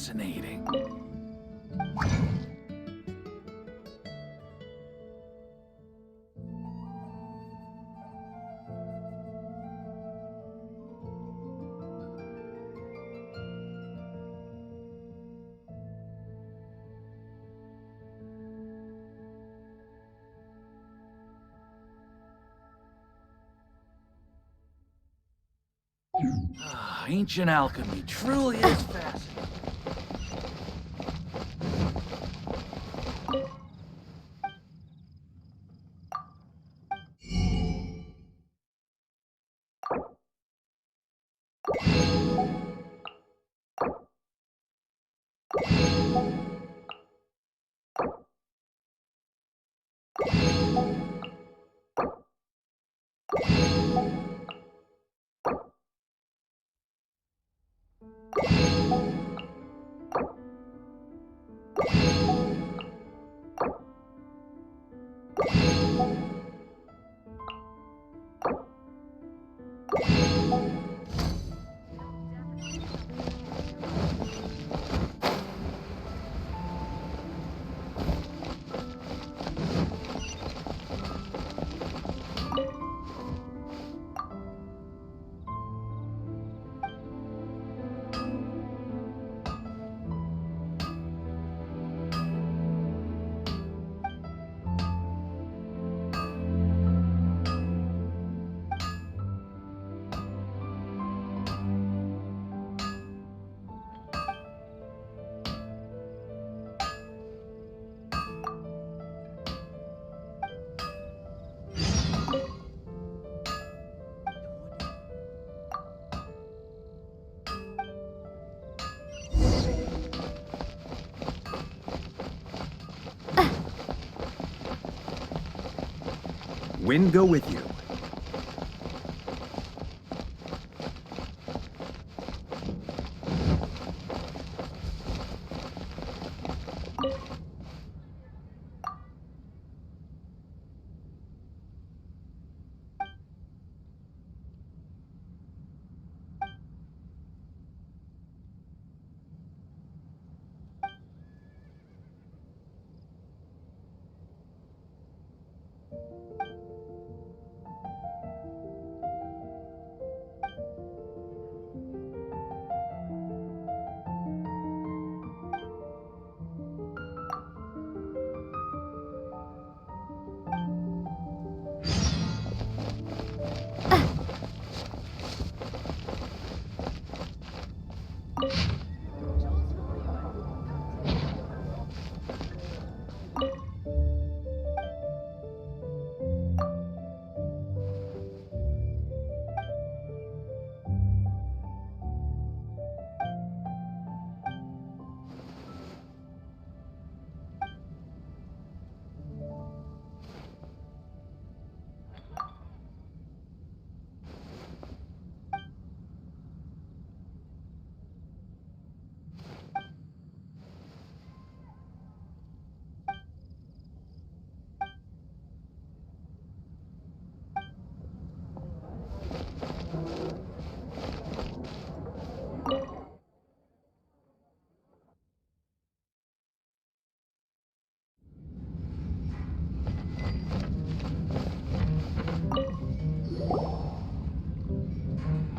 fascinating. Ancient alchemy truly is fascinating. Wind go with you.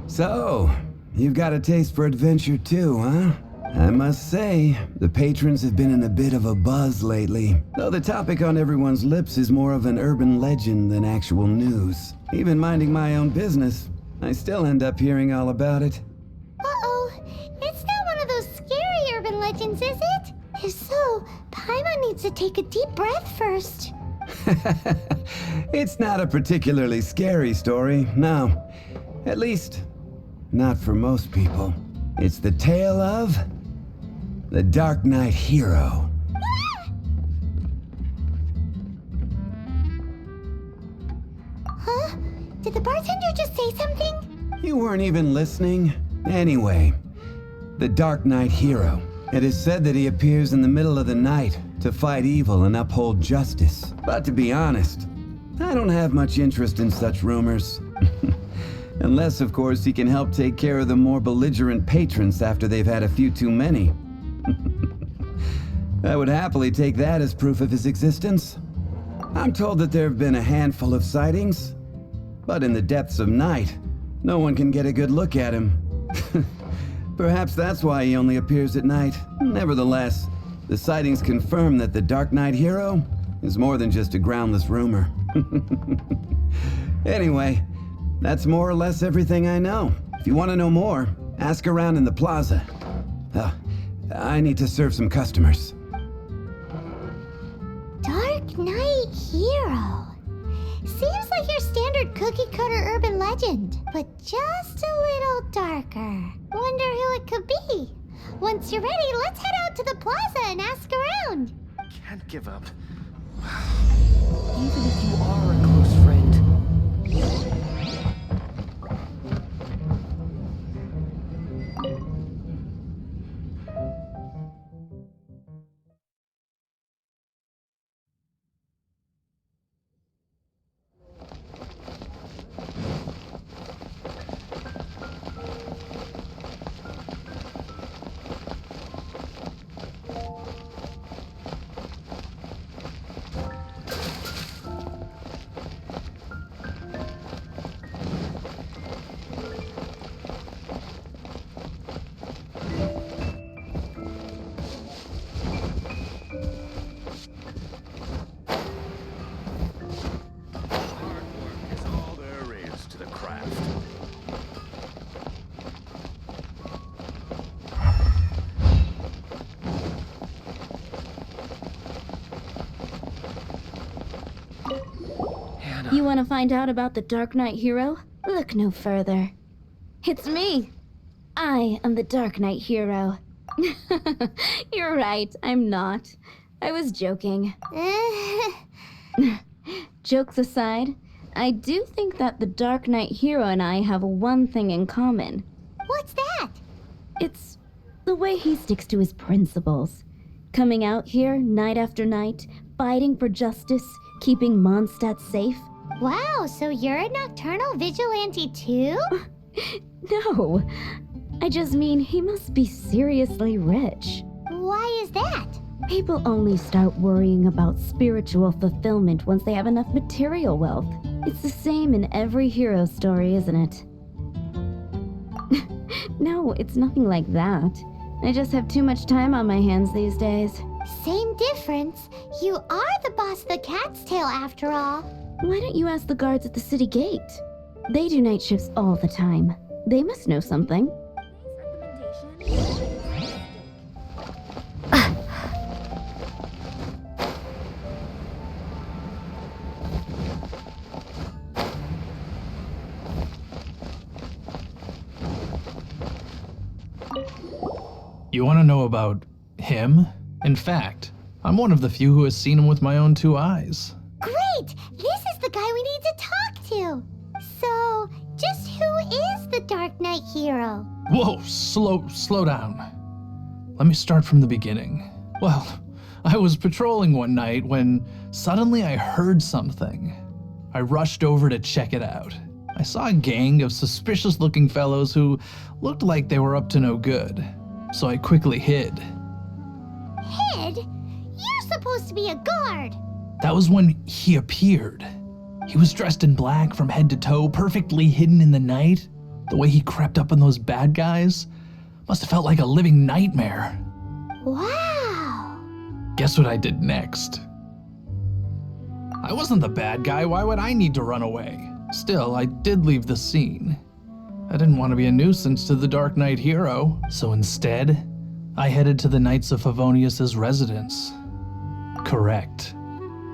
So, you've got a taste for adventure too, huh? I must say, the patrons have been in a bit of a buzz lately, though the topic on everyone's lips is more of an urban legend than actual news. Even minding my own business, I still end up hearing all about it. Uh-oh, it's not one of those scary urban legends, is it? If so, Paimon needs to take a deep breath first. It's not a particularly scary story, no. At least, not for most people. It's the tale of the Dark Knight hero. Huh? Did the bartender just say something? You weren't even listening? Anyway, the Dark Knight hero. It is said that he appears in the middle of the night to fight evil and uphold justice. But to be honest, I don't have much interest in such rumors. Unless, of course, he can help take care of the more belligerent patrons after they've had a few too many. I would happily take that as proof of his existence. I'm told that there have been a handful of sightings, but in the depths of night, no one can get a good look at him. Perhaps that's why he only appears at night. Nevertheless, the sightings confirm that the Dark Knight hero is more than just a groundless rumor. Anyway, that's more or less everything I know. If you want to know more, ask around in the plaza. I need to serve some customers. Dark Knight hero. Seems like your standard cookie-cutter urban legend, but just a little darker. Wonder who it could be. Once you're ready, let's head out to the plaza and ask around. Can't give up. Even if you are a close friend. You want to find out about the Dark Knight hero? Look no further. It's me. I am the Dark Knight hero. You're right, I'm not. I was joking. Jokes aside, I do think that the Dark Knight hero and I have one thing in common. What's that? It's the way he sticks to his principles. Coming out here night after night, fighting for justice, keeping Mondstadt safe. Wow, so you're a nocturnal vigilante too? No, I just mean he must be seriously rich. Why is that? People only start worrying about spiritual fulfillment once they have enough material wealth. It's the same in every hero story, isn't it? No, it's nothing like that. I just have too much time on my hands these days. Same difference. You are the boss of the Cat's Tail after all. Why don't you ask the guards at the city gate? They do night shifts all the time. They must know something. You want to know about him? In fact, I'm one of the few who has seen him with my own two eyes. Great! This is the guy we need to talk to. So, just who is the Dark Knight hero? Whoa, slow down. Let me start from the beginning. Well, I was patrolling one night when suddenly I heard something. I rushed over to check it out. I saw a gang of suspicious-looking fellows who looked like they were up to no good, so I quickly hid. Hid? You're supposed to be a guard. That was when he appeared. He was dressed in black from head to toe, perfectly hidden in the night. The way he crept up on those bad guys must have felt like a living nightmare. Wow. Guess what I did next? I wasn't the bad guy. Why would I need to run away? Still, I did leave the scene. I didn't want to be a nuisance to the Dark Knight hero, so instead, I headed to the Knights of Favonius' residence. Correct.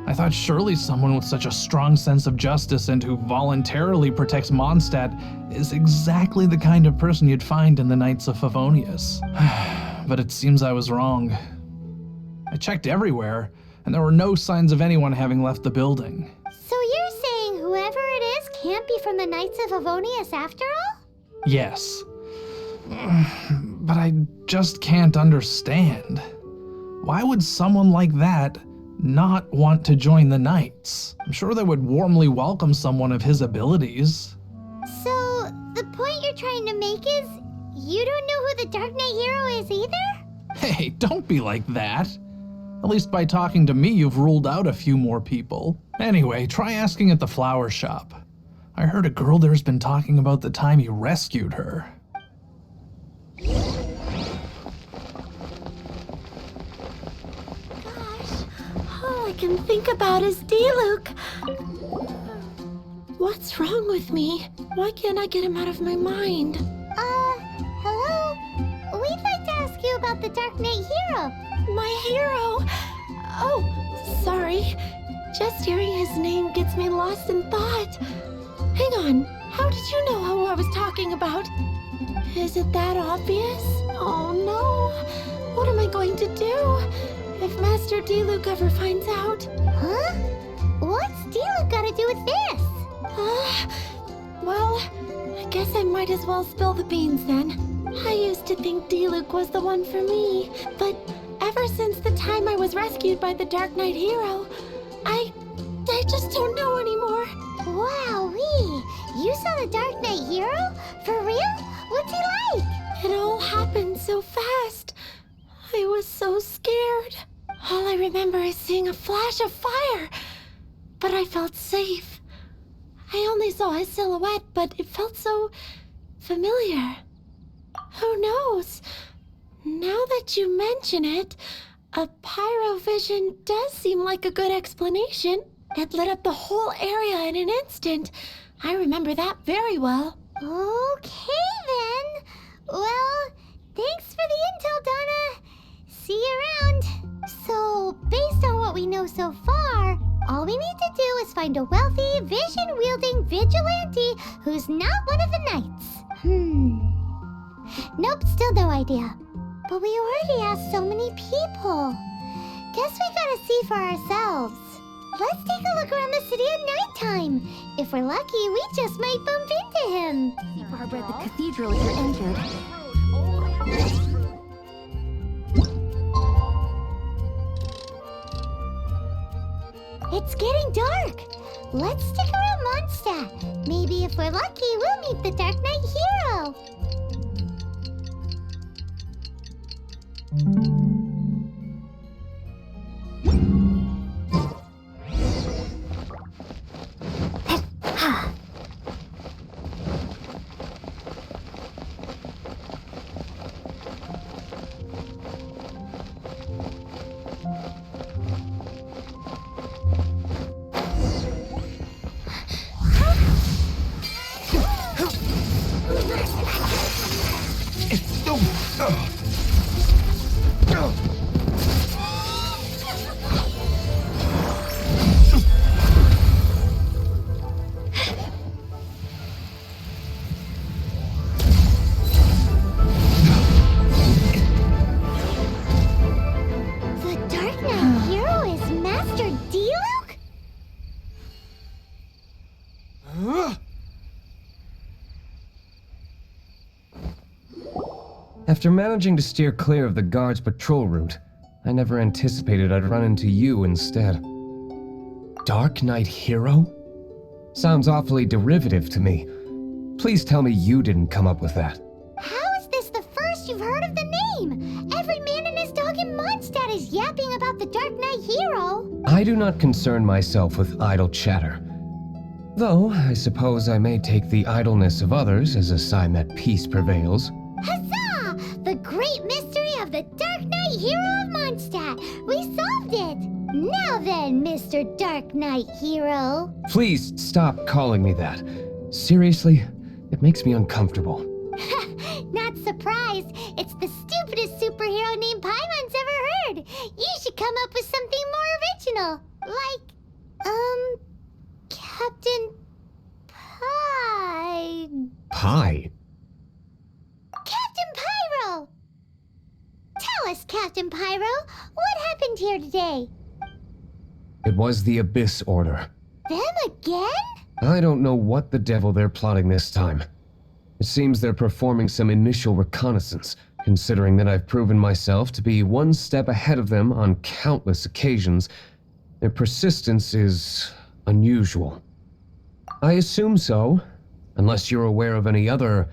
I thought surely someone with such a strong sense of justice and who voluntarily protects Mondstadt is exactly the kind of person you'd find in the Knights of Favonius. But it seems I was wrong. I checked everywhere, and there were no signs of anyone having left the building. So you're saying whoever it is can't be from the Knights of Favonius after all? Yes. But I just can't understand. Why would someone like that not want to join the Knights? I'm sure they would warmly welcome someone of his abilities. So, the point you're trying to make is, you don't know who the Dark Knight hero is either? Hey, don't be like that. At least by talking to me, you've ruled out a few more people. Anyway, try asking at the flower shop. I heard a girl there's been talking about the time you rescued her. Gosh, all I can think about is D-Luke. What's wrong with me? Why can't I get him out of my mind? Hello? We'd like to ask you about the Dark Knight Hero. My hero! Oh, sorry. Just hearing his name gets me lost in thought. Hang on, how did you know who I was talking about? Is it that obvious? Oh no! What am I going to do if Master D-Luke ever finds out? Huh? What's D-Luke got to do with this? Well, I guess I might as well spill the beans then. I used to think D-Luke was the one for me, but ever since the time I was rescued by the Dark Knight Hero, I just don't know anymore. Wowee! You saw the Dark Knight Hero? For real? What's he like? It all happened so fast. I was so scared. All I remember is seeing a flash of fire, but I felt safe. I only saw his silhouette, but it felt so familiar. Who knows? Now that you mention it, a pyrovision does seem like a good explanation. It lit up the whole area in an instant. I remember that very well. Okay then. Well, thanks for the intel, Donna. See you around. So, based on what we know so far, all we need to do is find a wealthy, vision-wielding vigilante who's not one of the knights. Nope, still no idea. But we already asked so many people. Guess we gotta see for ourselves. Let's take a look around the city at nighttime. If we're lucky, we just might bump into him. Barbara at the cathedral if you're injured. It's getting dark. Let's stick around Mondstadt. Maybe if we're lucky, we'll meet the Dark Knight Hero. After managing to steer clear of the guard's patrol route, I never anticipated I'd run into you instead. Dark Knight Hero? Sounds awfully derivative to me. Please tell me you didn't come up with that. How is this the first you've heard of the name? Every man and his dog in Mondstadt is yapping about the Dark Knight Hero. I do not concern myself with idle chatter. Though, I suppose I may take the idleness of others as a sign that peace prevails. Huzzah! The great mystery of the Dark Knight Hero of Mondstadt. We solved it! Now then, Mr. Dark Knight Hero. Please stop calling me that. Seriously, it makes me uncomfortable. Not surprised. It's the stupidest superhero name Paimon's ever heard. You should come up with something more original. Like, Captain Pie. Pie? Captain Pyro! Tell us, Captain Pyro, what happened here today? It was the Abyss Order. Them again? I don't know what the devil they're plotting this time. It seems they're performing some initial reconnaissance, considering that I've proven myself to be one step ahead of them on countless occasions. Their persistence is unusual. I assume so, unless you're aware of any other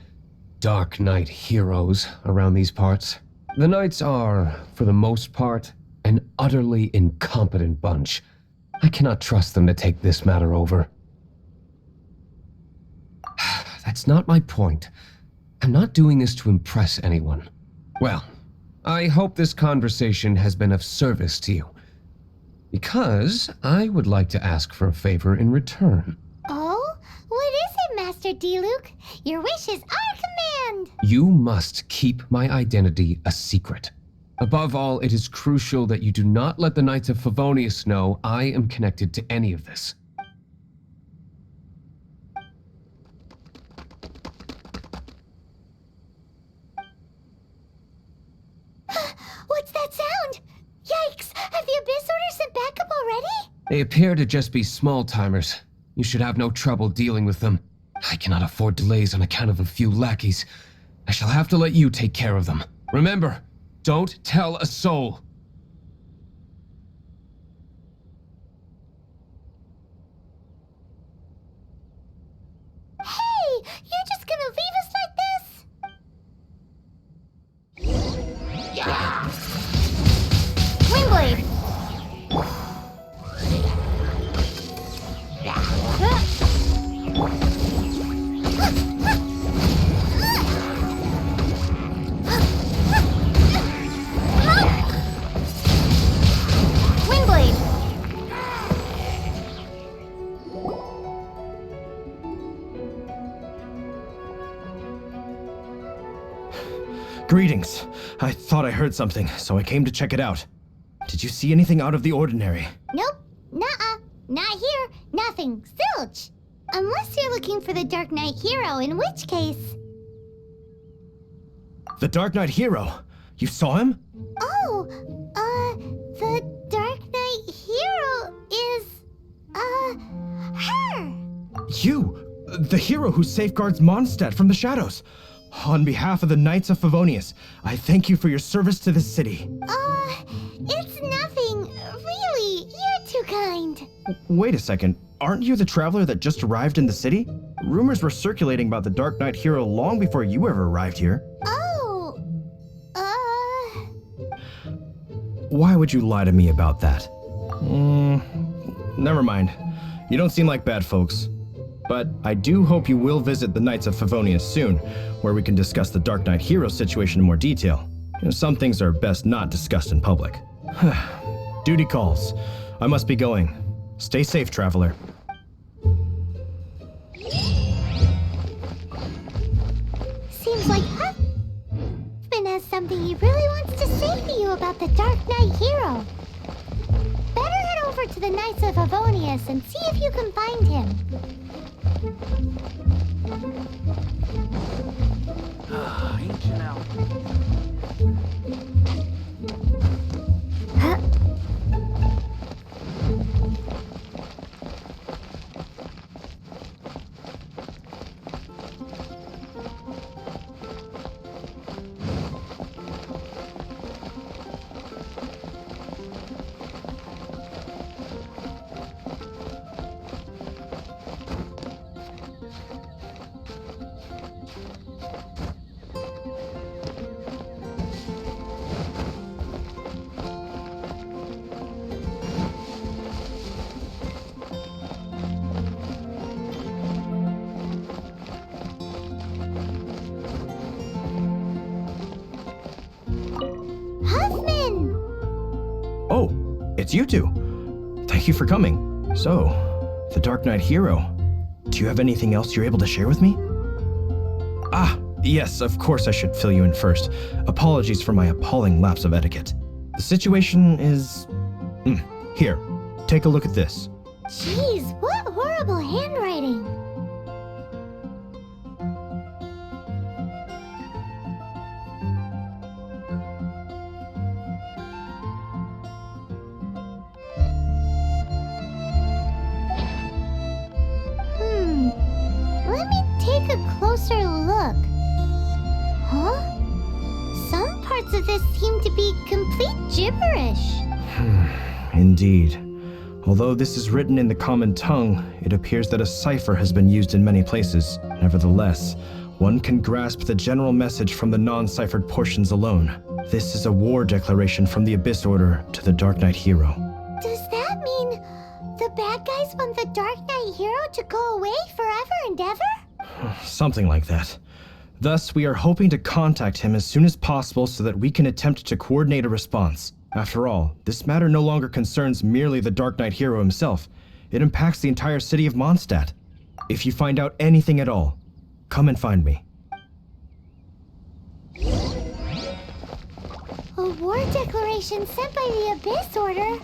Dark Knight heroes around these parts. The Knights are, for the most part, An utterly incompetent bunch. I cannot trust them to take this matter over. That's not my point. I'm not doing this to impress anyone. Well, I hope this conversation has been of service to you. Because I would like to ask for a favor in return. Oh? What is it, Master D-Luke? Your wish is our command! You must keep my identity a secret. Above all, it is crucial that you do not let the Knights of Favonius know I am connected to any of this. What's that sound? Yikes! Have the Abyss Order sent backup already? They appear to just be small-timers. You should have no trouble dealing with them. I cannot afford delays on account of a few lackeys. I shall have to let you take care of them. Remember, don't tell a soul. Hey! You're just gonna leave us like this? Windblade! Windblade! Greetings. I thought I heard something, so I came to check it out. Did you see anything out of the ordinary? Nope. Nuh-uh. Not here. Nothing. Zilch. Unless you're looking for the Dark Knight hero, in which case... The Dark Knight hero? You saw him? Oh, the Dark Knight hero is, her! You! The hero who safeguards Mondstadt from the shadows. On behalf of the Knights of Favonius, I thank you for your service to this city. It's nothing. Really, you're too kind. Wait a second. Aren't you the traveler that just arrived in the city? Rumors were circulating about the Dark Knight hero long before you ever arrived here. Oh, Why would you lie to me about that? Never mind. You don't seem like bad folks. But I do hope you will visit the Knights of Favonius soon, where we can discuss the Dark Knight hero situation in more detail. Some things are best not discussed in public. Duty calls. I must be going. Stay safe, traveler. seems like Huffman has something he really wants to say to you about the Dark Knight hero. Better head over to the Knights of Favonius and see if you can find him. Ancient out. Huffman! Oh, it's you two. Thank you for coming. So, the Dark Knight hero. Do you have anything else you're able to share with me? Ah, yes, of course I should fill you in first. Apologies for my appalling lapse of etiquette. The situation is... Here, take a look at this. Jeez, what horrible handwriting. Let me take a closer look. Huh? Some parts of this seem to be complete gibberish. Indeed. Although this is written in the common tongue, it appears that a cipher has been used in many places. Nevertheless, one can grasp the general message from the non-ciphered portions alone. This is a war declaration from the Abyss Order to the Dark Knight Hero. Does that mean the bad guys want the Dark Knight Hero to go away forever and ever? Something like that. Thus, we are hoping to contact him as soon as possible so that we can attempt to coordinate a response. After all, this matter no longer concerns merely the Dark Knight Hero himself. It impacts the entire city of Mondstadt. If you find out anything at all, come and find me. A war declaration sent by the Abyss Order?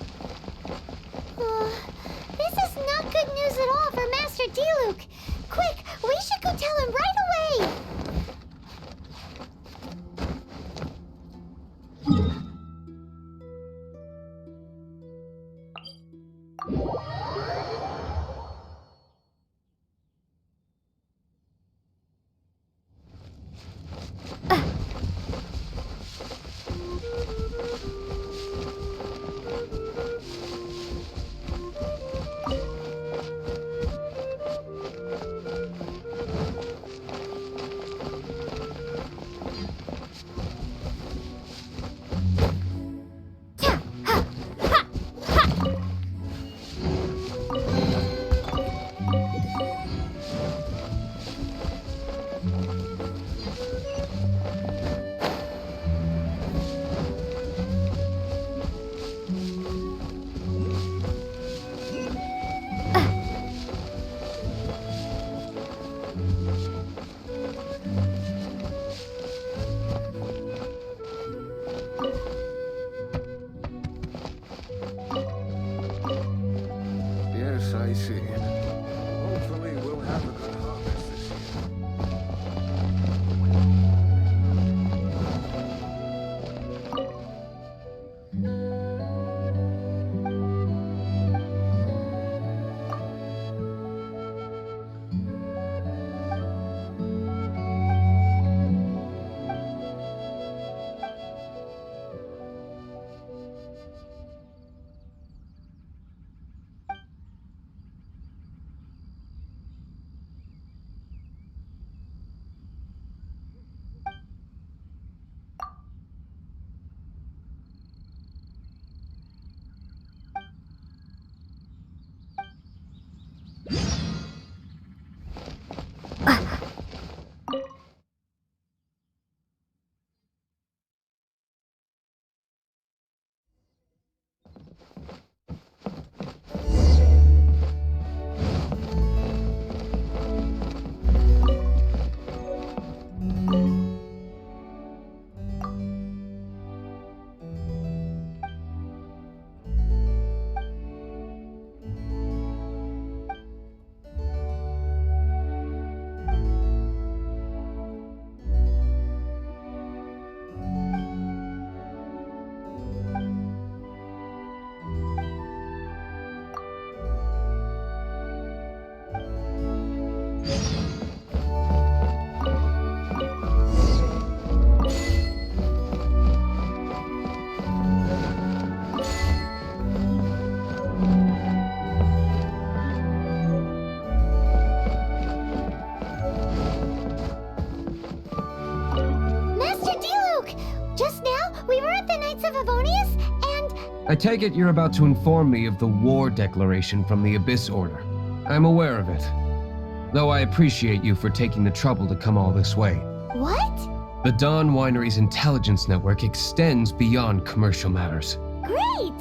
This is not good news at all for Master Diluc. Quick, we should go tell him right away! Yes, I see. Hopefully we'll have a good harvest this year. I take it you're about to inform me of the war declaration from the Abyss Order. I'm aware of it, though I appreciate you for taking the trouble to come all this way. What? The Dawn Winery's intelligence network extends beyond commercial matters. Great!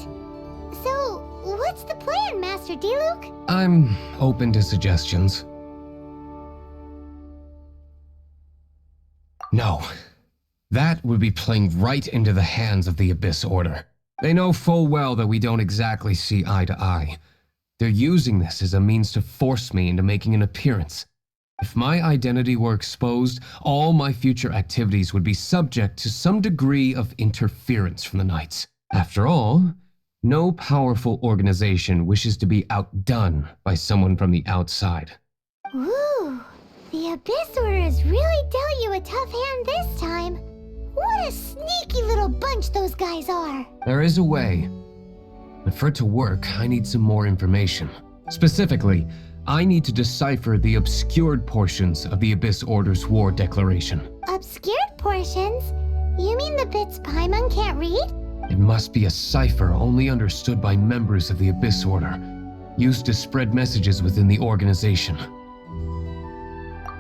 So, what's the plan, Master Diluc? I'm open to suggestions. No. That would be playing right into the hands of the Abyss Order. They know full well that we don't exactly see eye to eye. They're using this as a means to force me into making an appearance. If my identity were exposed, all my future activities would be subject to some degree of interference from the Knights. After all, no powerful organization wishes to be outdone by someone from the outside. Ooh, the Abyss Order has really dealt you a tough hand this time. What a sneaky little bunch those guys are! There is a way, but for it to work, I need some more information. Specifically, I need to decipher the obscured portions of the Abyss Order's war declaration. Obscured portions? You mean the bits Paimon can't read? It must be a cipher only understood by members of the Abyss Order, used to spread messages within the organization.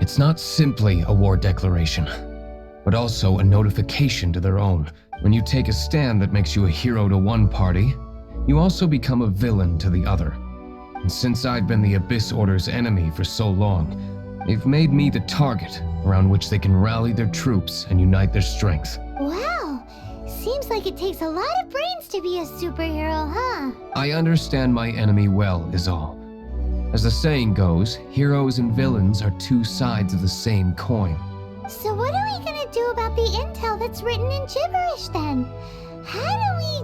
It's not simply a war declaration, but also a notification to their own. When you take a stand that makes you a hero to one party, you also become a villain to the other. And since I've been the Abyss Order's enemy for so long, they've made me the target around which they can rally their troops and unite their strength. Wow. Seems like it takes a lot of brains to be a superhero, huh? I understand my enemy well, is all. As the saying goes, heroes and villains are two sides of the same coin. So what are we gonna do about the intel that's written in gibberish then? How do we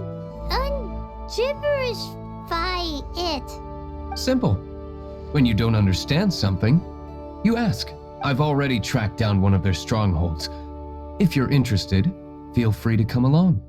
un-gibberishify it? Simple. When you don't understand something, you ask. I've already tracked down one of their strongholds. If you're interested, feel free to come along.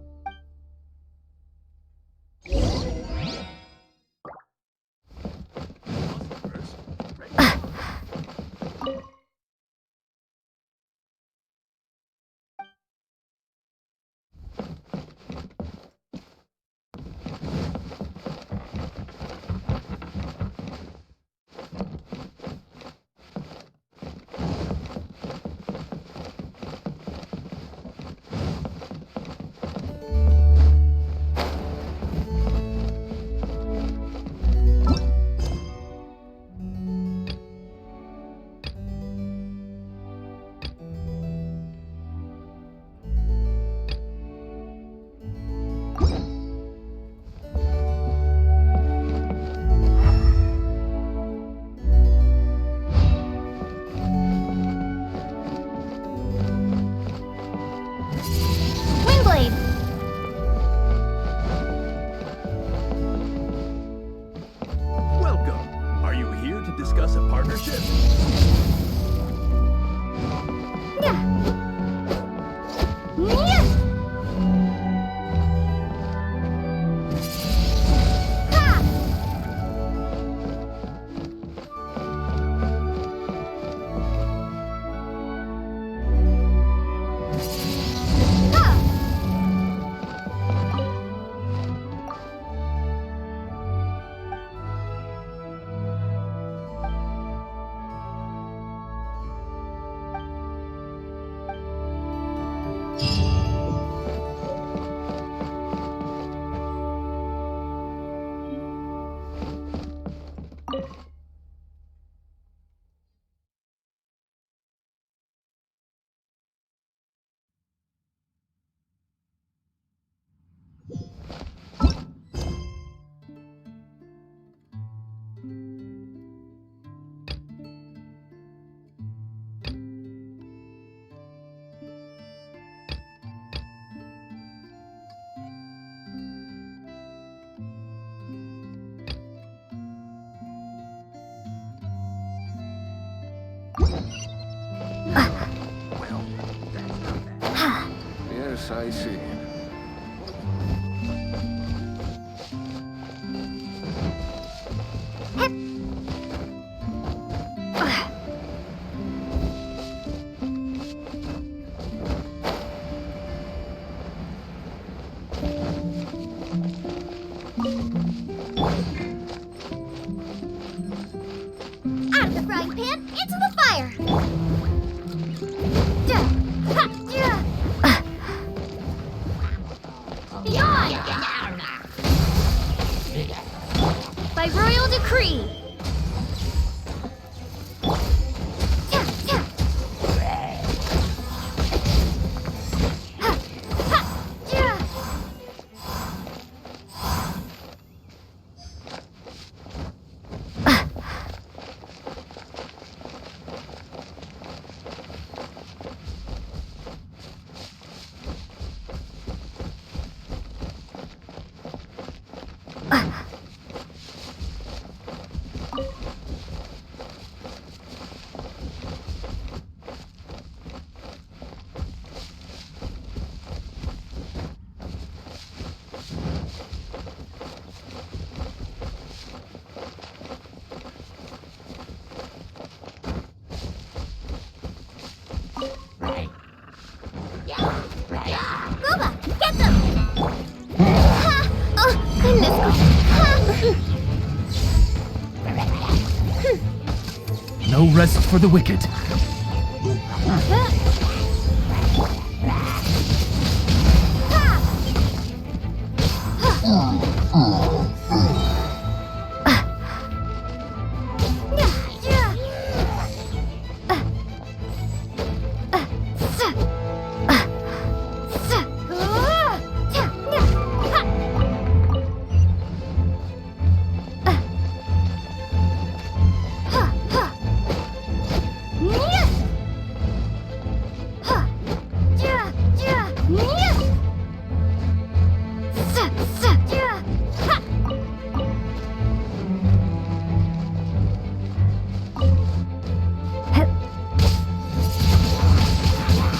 Windblade! Welcome. Are you here to discuss a partnership? Yes, I see. Out of the frying pan, into the fire! By royal decree! No rest for the wicked.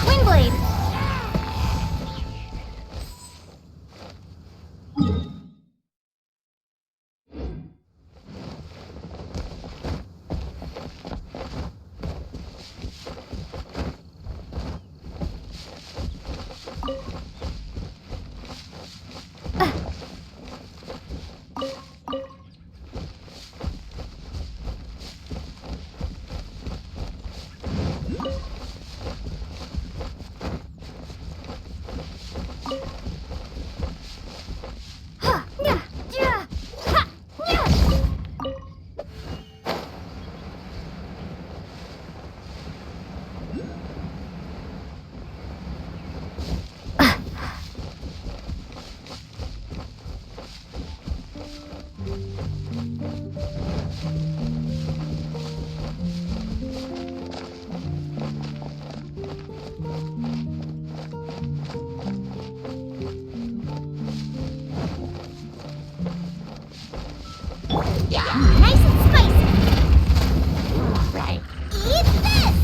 Windblade! Nice and spicy! Alright. Eat this!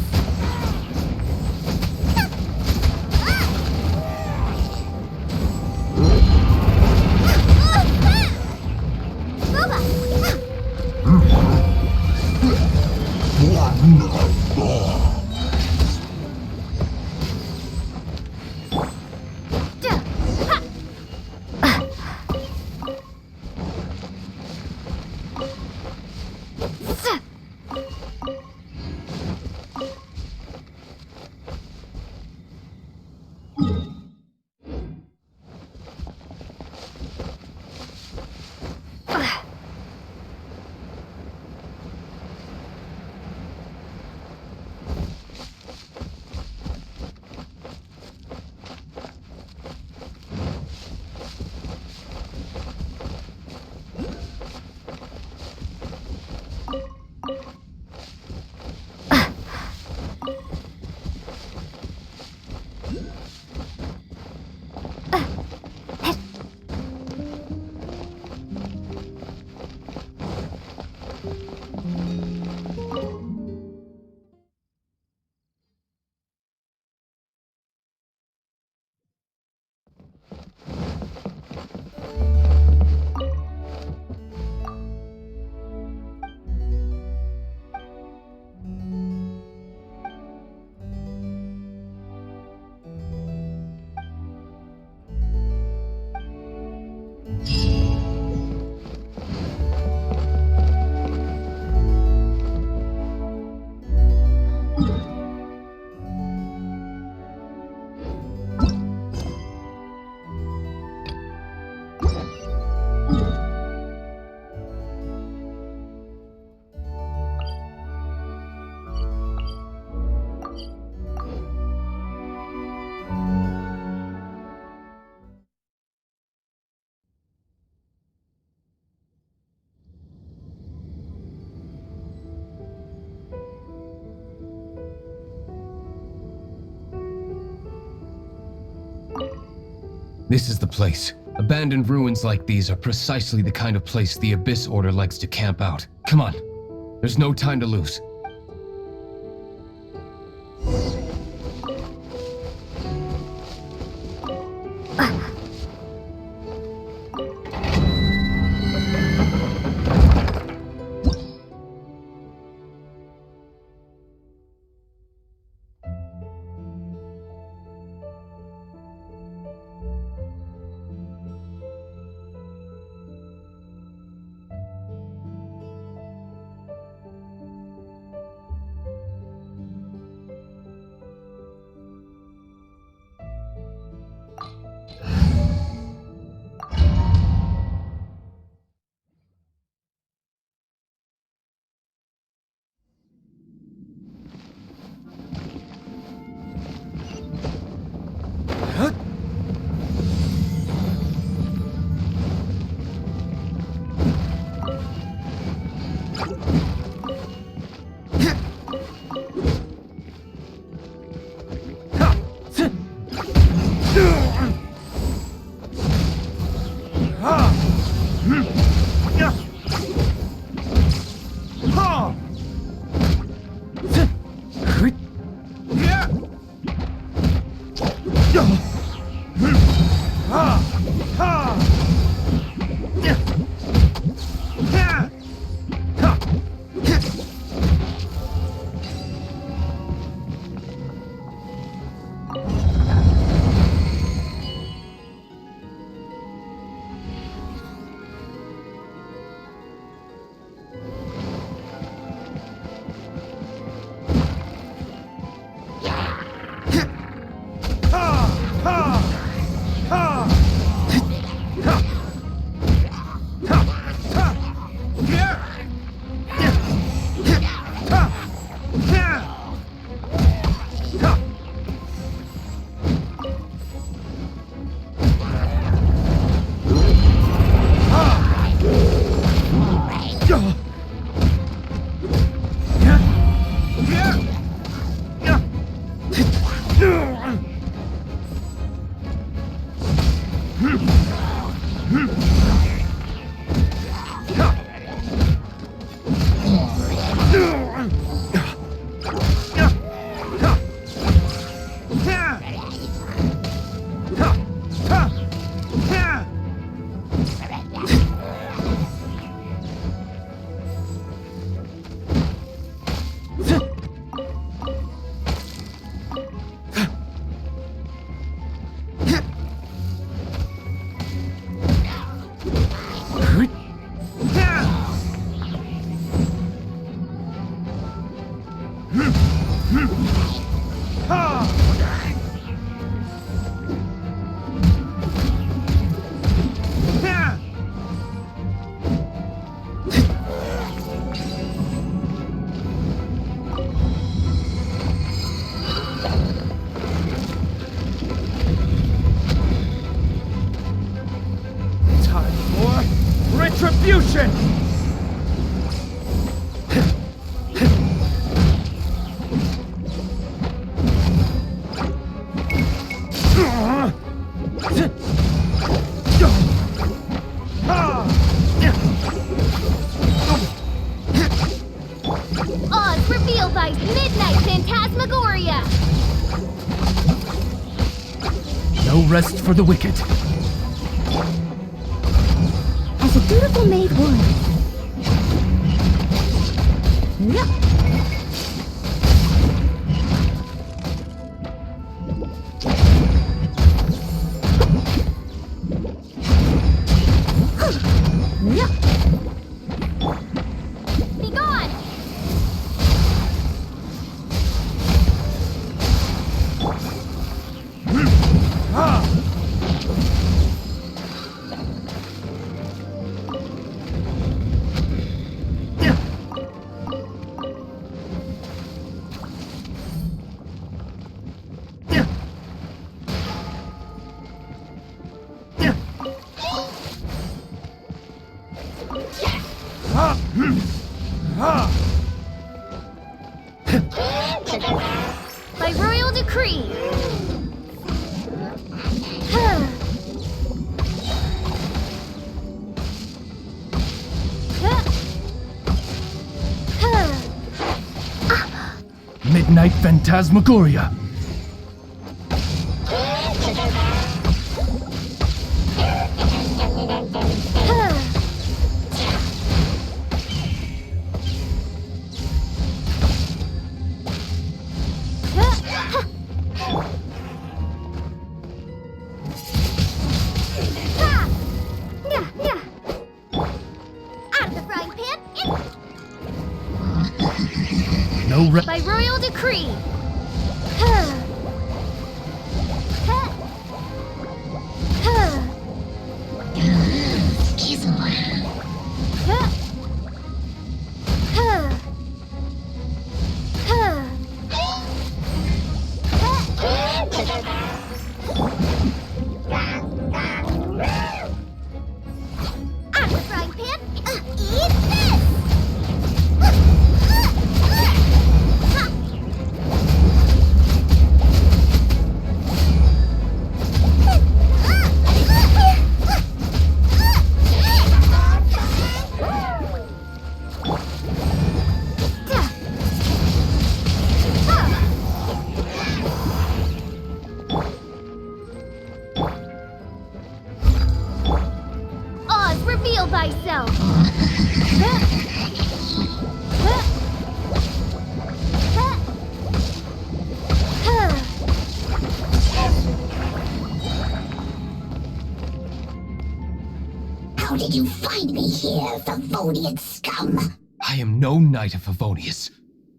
This is the place. Abandoned ruins like these are precisely the kind of place the Abyss Order likes to camp out. Come on. There's no time to lose. Time for retribution! Oz revealed by Midnight Phantasmagoria! No rest for the wicked. As a dutiful maid would. Yup. Yup. Be gone! By royal decree. Midnight Phantasmagoria. Out of the frying pan. No rest. By royal decree. Out of the frying pan. Eat this. Oz, reveal thyself! How did you find me here, Favonian scum? I am no knight of Favonius.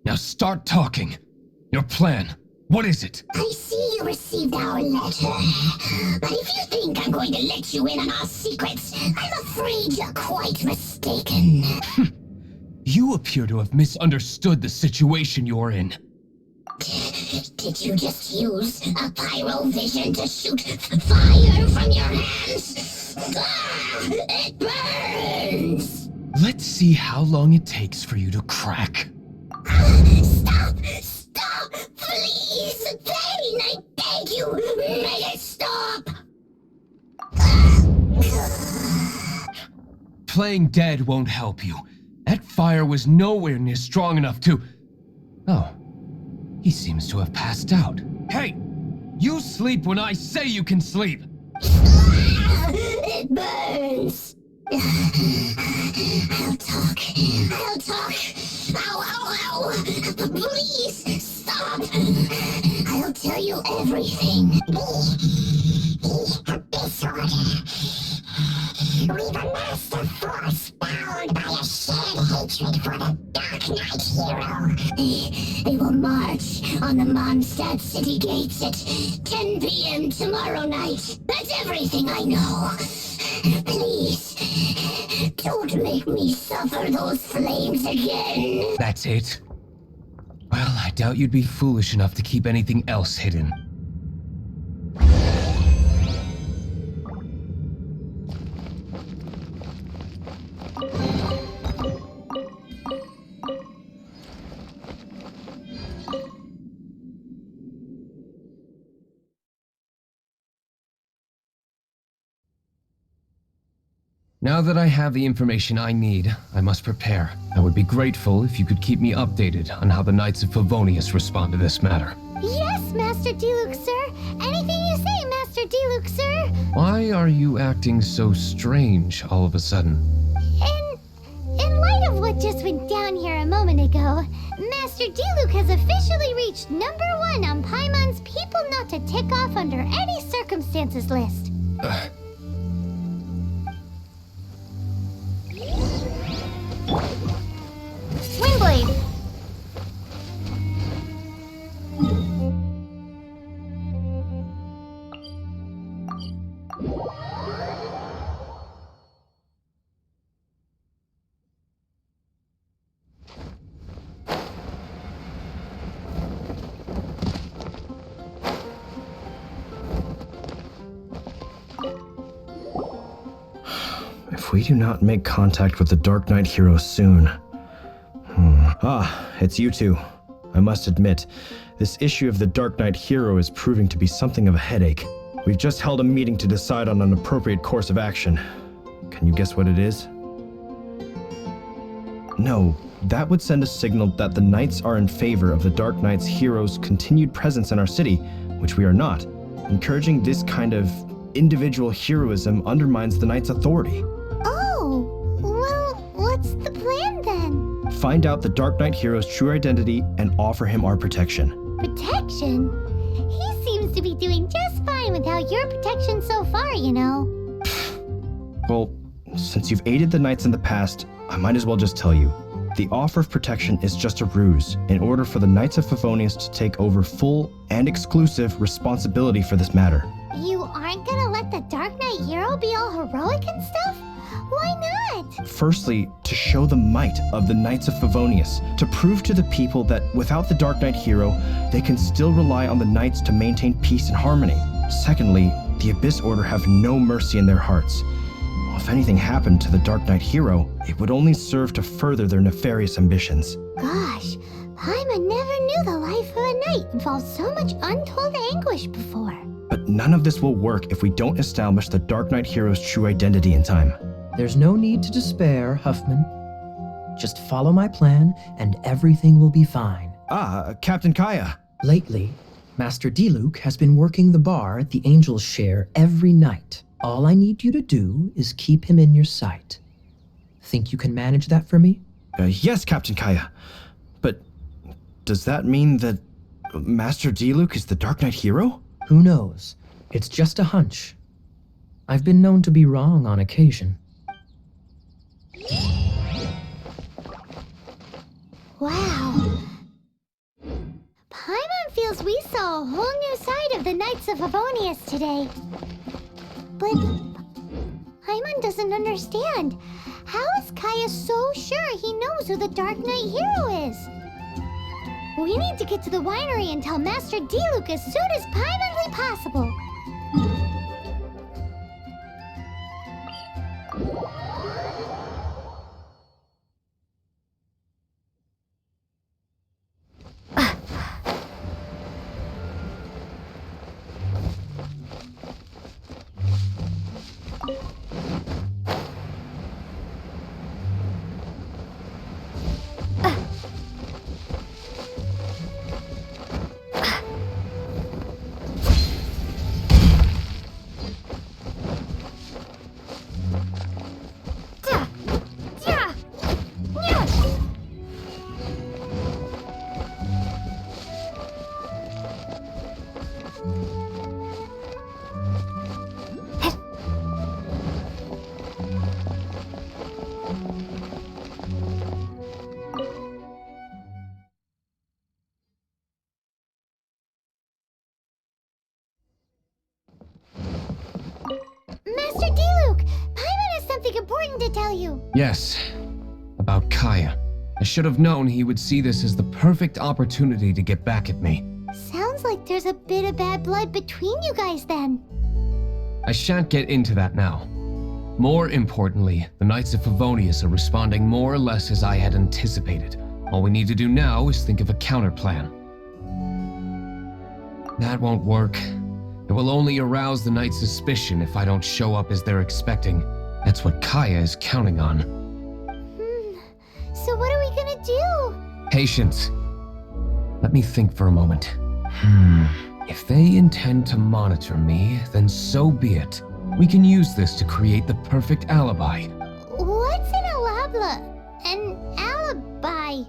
Now start talking. Your plan. What is it? I see you received our letter. But if you think I'm going to let you in on our secrets, I'm afraid you're quite mistaken. You appear to have misunderstood the situation you're in. Did you just use a pyrovision to shoot fire from your hands? Ah, it burns! Let's see how long it takes for you to crack. Stop! Stop! Please! Pain, I beg you! Make it stop! Playing dead won't help you. That fire was nowhere near strong enough to... Oh. He seems to have passed out. Hey! You sleep when I say you can sleep! It burns! I'll talk. I'll talk. Ow, ow, ow! Please, stop! I'll tell you everything. Disorder. We've amassed a force bound by a shared hatred for the Dark Knight hero. They will march on the Mondstadt city gates at 10 p.m. tomorrow night. That's everything I know. Please, don't make me suffer those flames again. That's it? Well, I doubt you'd be foolish enough to keep anything else hidden. Now that I have the information I need, I must prepare. I would be grateful if you could keep me updated on how the Knights of Favonius respond to this matter. Yes, Master Diluc, sir. Anything you say, Master Diluc, sir. Why are you acting so strange all of a sudden? In light of what just went down here a moment ago, Master Diluc has officially reached #1 on Paimon's People Not to Tick Off Under Any Circumstances list. Windblade! If we do not make contact with the Dark Knight hero soon... Ah, it's you two. I must admit, this issue of the Dark Knight hero is proving to be something of a headache. We've just held a meeting to decide on an appropriate course of action. Can you guess what it is? No, that would send a signal that the Knights are in favor of the Dark Knight's hero's continued presence in our city, which we are not. Encouraging this kind of individual heroism undermines the Knight's authority. Oh, well, what's the plan then? Find out the Dark Knight hero's true identity and offer him our protection. Protection? He seems to be doing just fine without your protection so far, you know. Well, since you've aided the Knights in the past, I might as well just tell you. The offer of protection is just a ruse in order for the Knights of Favonius to take over full and exclusive responsibility for this matter. You aren't gonna let the Dark Knight hero be all heroic and stuff? Why not? Firstly, to show the might of the Knights of Favonius, to prove to the people that without the Dark Knight hero, they can still rely on the Knights to maintain peace and harmony. Secondly, the Abyss Order have no mercy in their hearts. If anything happened to the Dark Knight hero, it would only serve to further their nefarious ambitions. Gosh, Paimon never knew the life of a knight involved so much untold anguish before. But none of this will work if we don't establish the Dark Knight hero's true identity in time. There's no need to despair, Huffman. Just follow my plan, and everything will be fine. Ah, Captain Kaya. Lately, Master Diluc has been working the bar at the Angel's Share every night. All I need you to do is keep him in your sight. Think you can manage that for me? Yes, Captain Kaya. But does that mean that Master Diluc is the Dark Knight hero? Who knows? It's just a hunch. I've been known to be wrong on occasion. Wow. Paimon feels we saw a whole new side of the Knights of Favonius today. But Paimon doesn't understand. How is Kaya so sure he knows who the Dark Knight hero is? We need to get to the winery and tell Master Diluc as soon as Paimonly possible. important to tell you. Yes, about Kaya. I should have known he would see this as the perfect opportunity to get back at me. Sounds like there's a bit of bad blood between you guys then. I shan't get into that now. More importantly, the Knights of Favonius are responding more or less as I had anticipated. All we need to do now is think of a counterplan. That won't work. It will only arouse the Knights' suspicion if I don't show up as they're expecting. That's what Kaya is counting on. So what are we gonna do? Patience. Let me think for a moment. If they intend to monitor me, then so be it. We can use this to create the perfect alibi. What's an alabla? An alibi?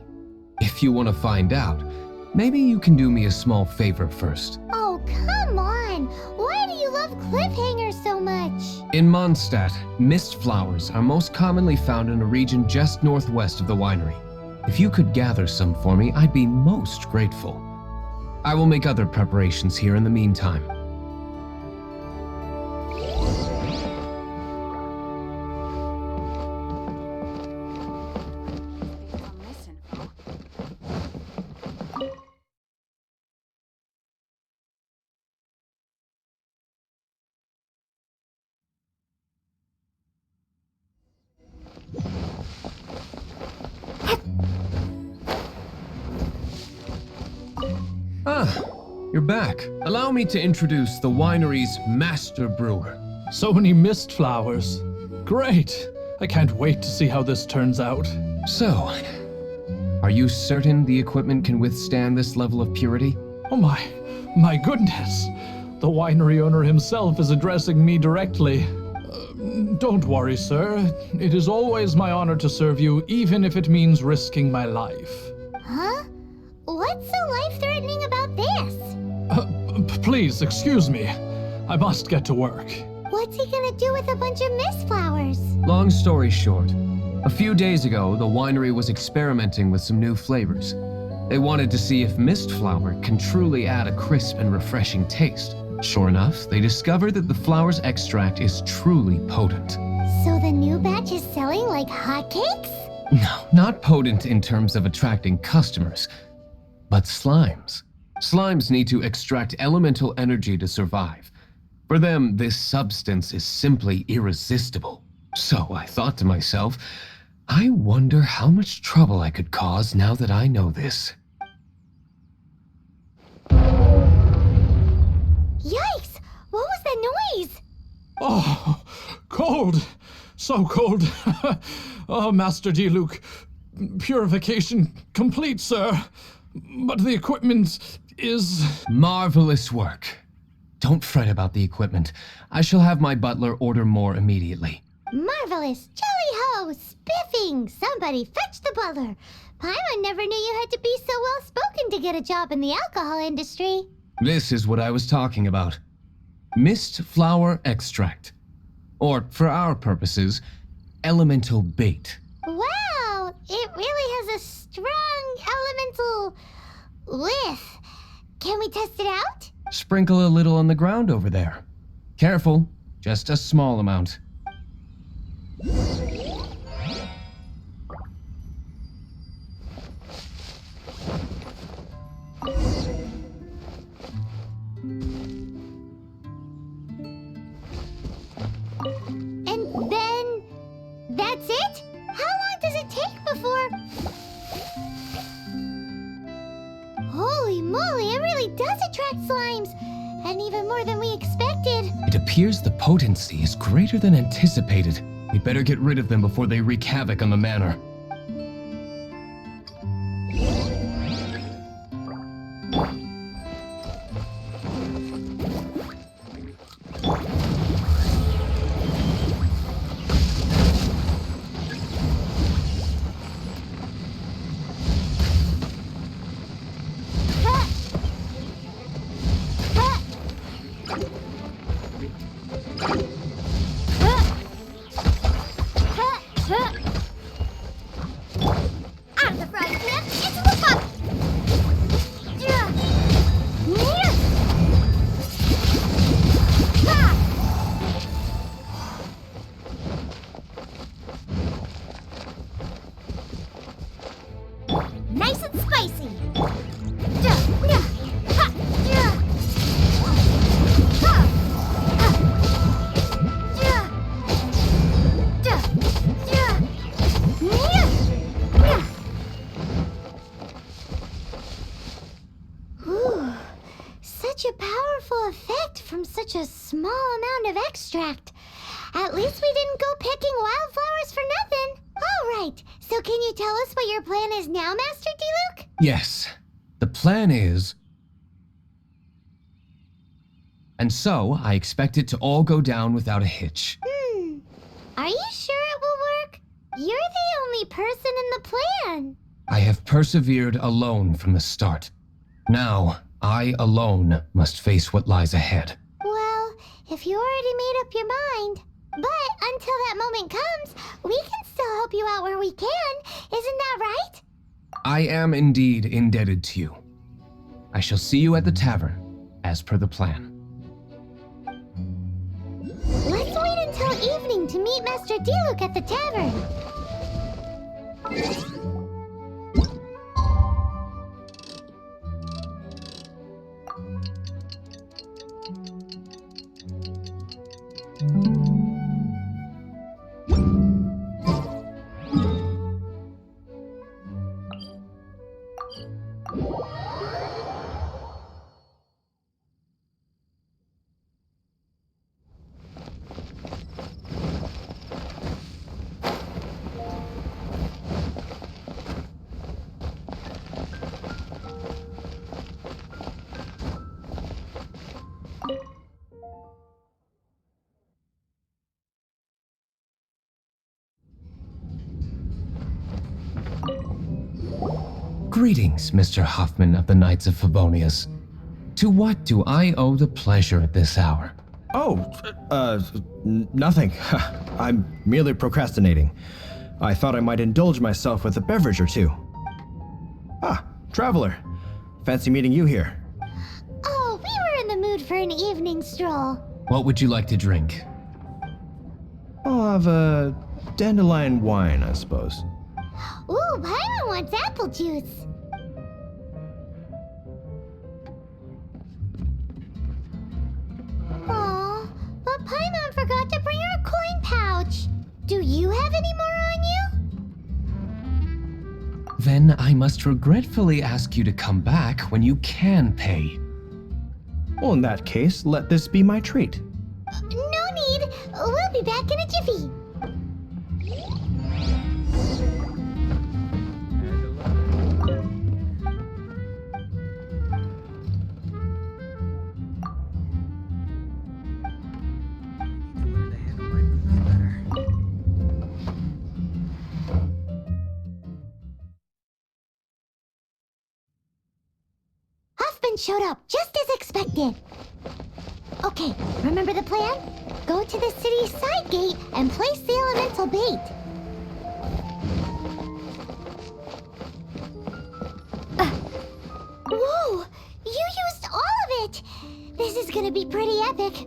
If you want to find out, maybe you can do me a small favor first. Oh, come on! Why do you love cliffhangers so much? In Mondstadt, mist flowers are most commonly found in a region just northwest of the winery. If you could gather some for me, I'd be most grateful. I will make other preparations here in the meantime. You're back. Allow me to introduce the winery's master brewer. So many mist flowers. Great. I can't wait to see how this turns out. So, are you certain the equipment can withstand this level of purity? Oh my goodness. The winery owner himself is addressing me directly. Don't worry, sir. It is always my honor to serve you, even if it means risking my life. Huh? What's so life-threatening about this? Please, excuse me. I must get to work. What's he gonna do with a bunch of mist flowers? Long story short, a few days ago, the winery was experimenting with some new flavors. They wanted to see if mist flower can truly add a crisp and refreshing taste. Sure enough, they discovered that the flower's extract is truly potent. So the new batch is selling like hotcakes? No, not potent in terms of attracting customers, but slimes. Slimes need to extract elemental energy to survive. For them, this substance is simply irresistible. So I thought to myself, I wonder how much trouble I could cause now that I know this. Yikes! What was that noise? Oh, cold. So cold. Oh, Master Diluc. Purification complete, sir. But the equipment is... Marvelous work. Don't fret about the equipment. I shall have my butler order more immediately. Marvelous! Jolly-ho! Spiffing! Somebody fetch the butler! Paimon never knew you had to be so well-spoken to get a job in the alcohol industry. This is what I was talking about. Mist flower extract. Or, for our purposes, elemental bait. Wow! It really has a strong elemental whiff. Can we test it out? Sprinkle a little on the ground over there. Careful, just a small amount. And then... that's it? How long does it take before... Holy moly, it really does attract slimes! And even more than we expected. It appears the potency is greater than anticipated. We'd better get rid of them before they wreak havoc on the manor. such a powerful effect from such a small amount of extract. At least we didn't go picking wildflowers for nothing. All right, so can you tell us what your plan is now, Master Diluc? Yes, the plan is... And so, I expect it to all go down without a hitch. Are you sure it will work? You're the only person in the plan. I have persevered alone from the start. Now, I alone must face what lies ahead. Well, if you already made up your mind. But until that moment comes, we can still help you out where we can. Isn't that right? I am indeed indebted to you. I shall see you at the tavern, as per the plan. Let's wait until evening to meet Master Diluc at the tavern. Greetings, Mr. Hoffman of the Knights of Favonius. To what do I owe the pleasure at this hour? Nothing. I'm merely procrastinating. I thought I might indulge myself with a beverage or two. Ah, traveler. Fancy meeting you here. Oh, we were in the mood for an evening stroll. What would you like to drink? I'll have a dandelion wine, I suppose. Ooh, Paimon wants apple juice. Aw, but Paimon forgot to bring her coin pouch. Do you have any more on you? Then I must regretfully ask you to come back when you can pay. Well, in that case, let this be my treat. No need. We'll be back in a jiffy. Showed up just as expected. Okay, remember the plan? Go to the city's side gate and place the elemental bait. Whoa! You used all of it! This is gonna be pretty epic.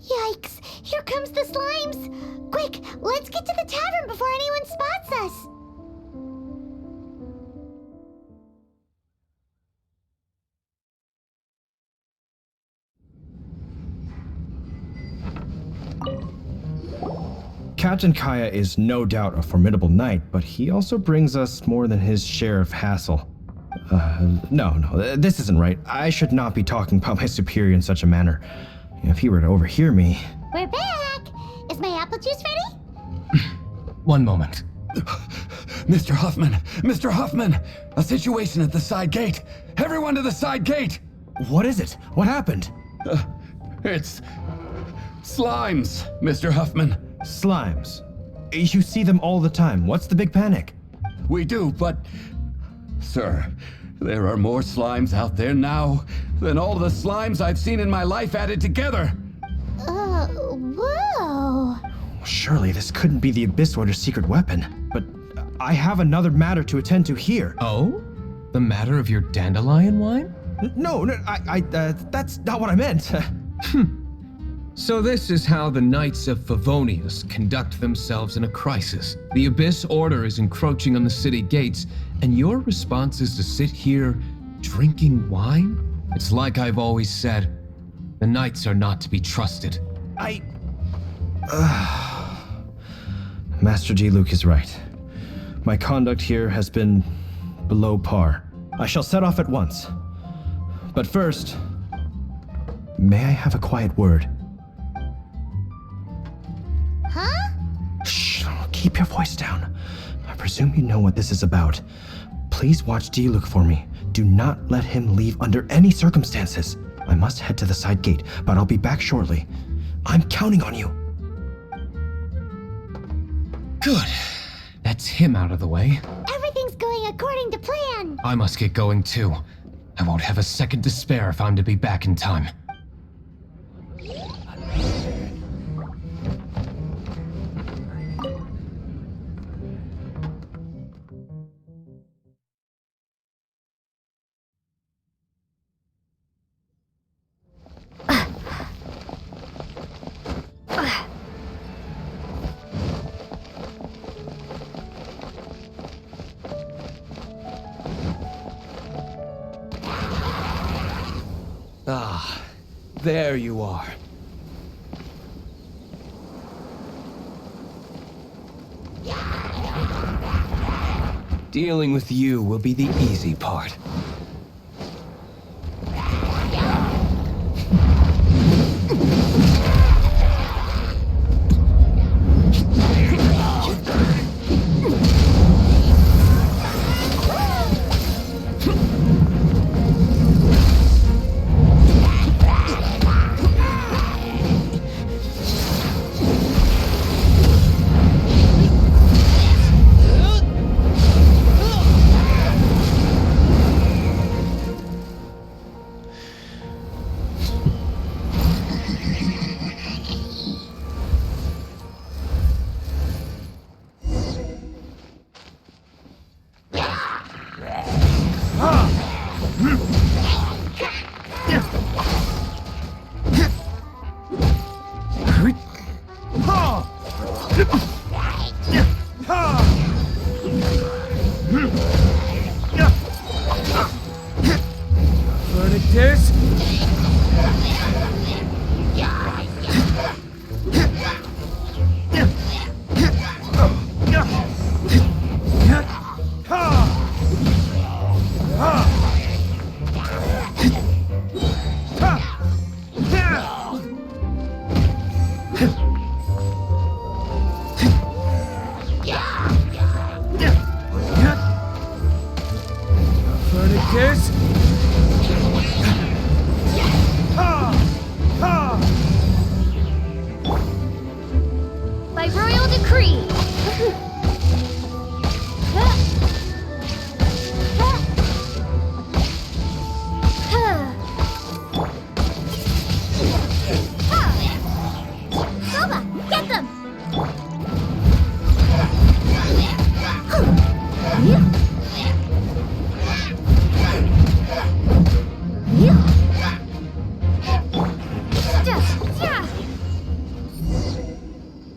Yikes! Here comes the slimes! Quick, let's get to the tavern before anyone spots us! Captain Kaya is no doubt a formidable knight, but he also brings us more than his share of hassle. No, this isn't right. I should not be talking about my superior in such a manner. If he were to overhear me... We're back! Is my apple juice ready? One moment. Mr. Huffman! Mr. Huffman! A situation at the side gate! Everyone to the side gate! What is it? What happened? It's... slimes, Mr. Huffman. Slimes. You see them all the time. What's the big panic? We do, but... Sir, there are more slimes out there now than all the slimes I've seen in my life added together. Whoa. Surely this couldn't be the Abyss Order's secret weapon. But I have another matter to attend to here. Oh? The matter of your dandelion wine? No, that's not what I meant. So this is how the Knights of Favonius conduct themselves in a crisis. The Abyss Order is encroaching on the city gates, and your response is to sit here drinking wine? It's like I've always said, the Knights are not to be trusted. Master Diluc is right. My conduct here has been below par. I shall set off at once. But first, may I have a quiet word? Huh? Shh, keep your voice down. I presume you know what this is about. Please watch Diluc for me. Do not let him leave under any circumstances. I must head to the side gate, but I'll be back shortly. I'm counting on you. Good. That's him out of the way. Everything's going according to plan. I must get going too. I won't have a second to spare if I'm to be back in time. Ah, there you are. Dealing with you will be the easy part. Verdict is... Verdict is... By royal decree. Silva, get them!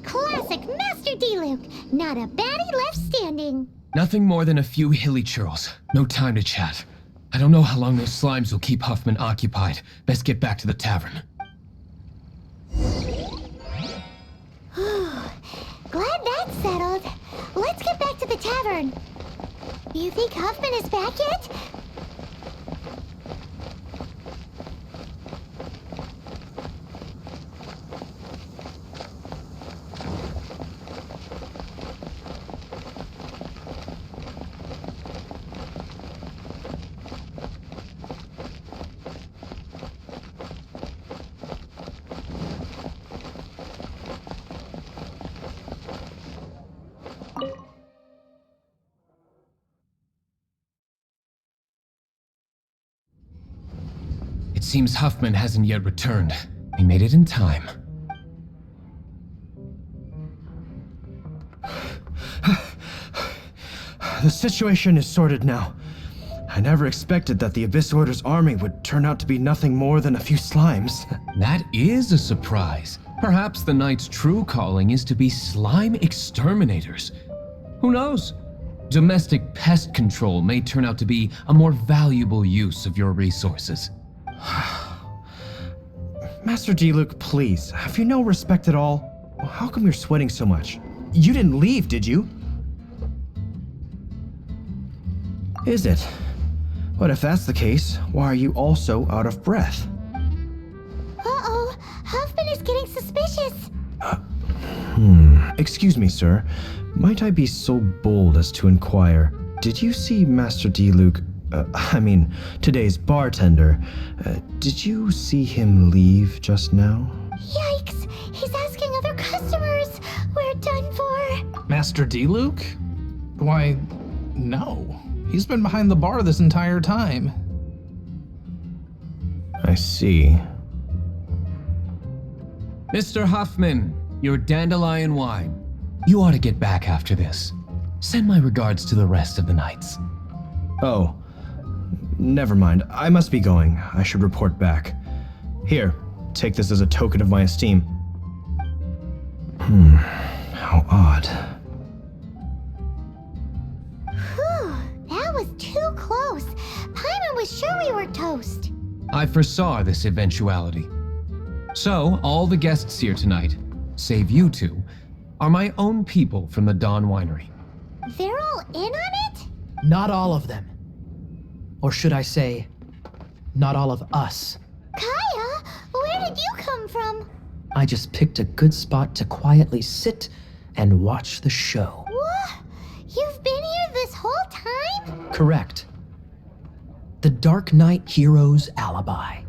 Classic Master Diluc. Not a baddie left standing. Nothing more than a few hilly churls. No time to chat. I don't know how long those slimes will keep Huffman occupied. Best get back to the tavern. Glad that's settled. Let's get back to the tavern. You think Huffman is back yet? It seems Huffman hasn't yet returned. We made it in time. The situation is sorted now. I never expected that the Abyss Order's army would turn out to be nothing more than a few slimes. That is a surprise. Perhaps the Knight's true calling is to be slime exterminators. Who knows? Domestic pest control may turn out to be a more valuable use of your resources. Master Diluc, please, have you no respect at all? How come you're sweating so much? You didn't leave, did you? Is it? But if that's the case, why are you also out of breath? is getting suspicious. Excuse me, sir. Might I be so bold as to inquire, did you see Master Diluc, today's bartender, did you see him leave just now? Yikes! He's asking other customers. We're done for. Master Diluc? Why, no. He's been behind the bar this entire time. I see. Mr. Huffman, your dandelion wine. You ought to get back after this. Send my regards to the rest of the knights. Oh, never mind. I must be going. I should report back. Here, take this as a token of my esteem. How odd. Whew, that was too close. Paimon was sure we were toast. I foresaw this eventuality. So, all the guests here tonight, save you two, are my own people from the Dawn Winery. They're all in on it? Not all of them. Or should I say, not all of us. Kaya, where did you come from? I just picked a good spot to quietly sit and watch the show. What? You've been here this whole time? Correct. The Dark Knight Hero's Alibi.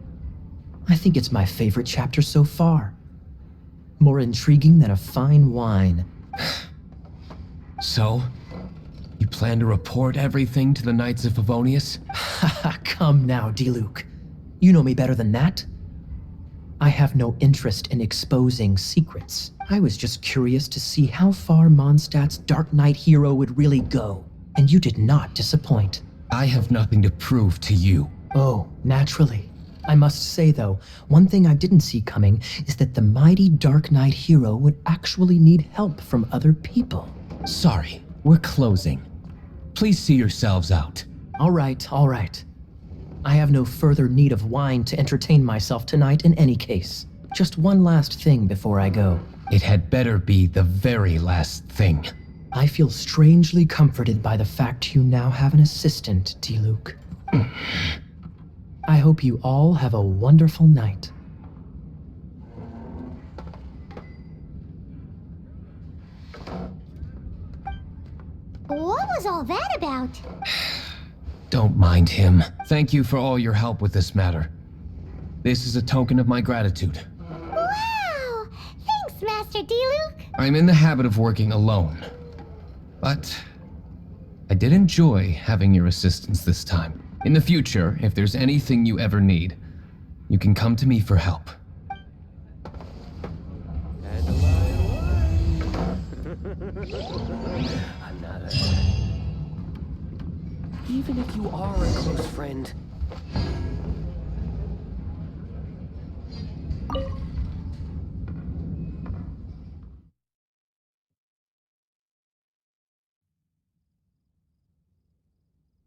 I think it's my favorite chapter so far. More intriguing than a fine wine. So, you plan to report everything to the Knights of Favonius? Come now, Diluc. You know me better than that. I have no interest in exposing secrets. I was just curious to see how far Mondstadt's Dark Knight hero would really go. And you did not disappoint. I have nothing to prove to you. Oh, naturally. I must say, though, one thing I didn't see coming is that the mighty Dark Knight hero would actually need help from other people. Sorry, we're closing. Please see yourselves out. All right. I have no further need of wine to entertain myself tonight in any case. Just one last thing before I go. It had better be the very last thing. I feel strangely comforted by the fact you now have an assistant, Diluc. I hope you all have a wonderful night. What was all that about? Don't mind him. Thank you for all your help with this matter. This is a token of my gratitude. Wow! Thanks, Master Diluc. I'm in the habit of working alone. But I did enjoy having your assistance this time. In the future, if there's anything you ever need, you can come to me for help. Even if you are a close friend,